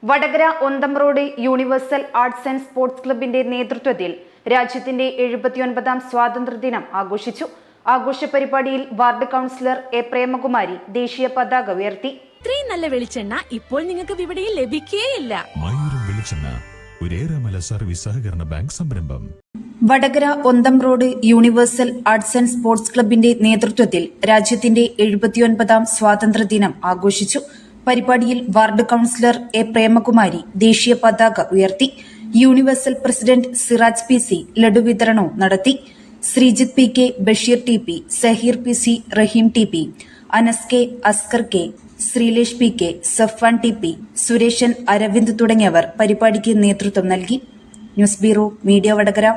Vadakara Ontham road universal arts and sports ക്ലബിന്റെ നേതൃത്വത്തിൽ രാജ്യത്തിന്റെ 79ാം സ്വാതന്ത്ര്യദിനം ആഘോഷിച്ചു. ആഘോഷ പരിപാടിയിൽ വാർഡ് കൗൺസിലർ എ പ്രേമകുമാരി ദേശീയ പതാക ഉയർത്തി. ഇത്രയും നല്ല വെളിച്ചെണ്ണ ഇപ്പോൾ നിങ്ങൾക്ക് വിപണിയിൽ ലഭിക്കുകയില്ല. സർവീസ് സഹകരണ ബാങ്ക് സംരംഭം. Vadakara Ontham road universal arts and sports ക്ലബിന്റെ നേതൃത്വത്തിൽ രാജ്യത്തിന്റെ 79ാം സ്വാതന്ത്ര്യദിനം ആഘോഷിച്ചു. പരിപാടിയിൽ വാർഡ് കൌൺസിലർ എ പ്രേമകുമാരി ദേശീയ പതാക ഉയർത്തി. Universal president Siraj PC laddu വിതരണവും നടത്തി. Sreejith PK, Basheer TP, Zaheer PC, റഹീം TP, Anas K, Askar K, Sreelesh PK, Safwan TP, Sureshan, Aravind തുടങ്ങിയവർ പരിപാടിക്ക് നേതൃത്വം നൽകി. News bureau, media Vadakara.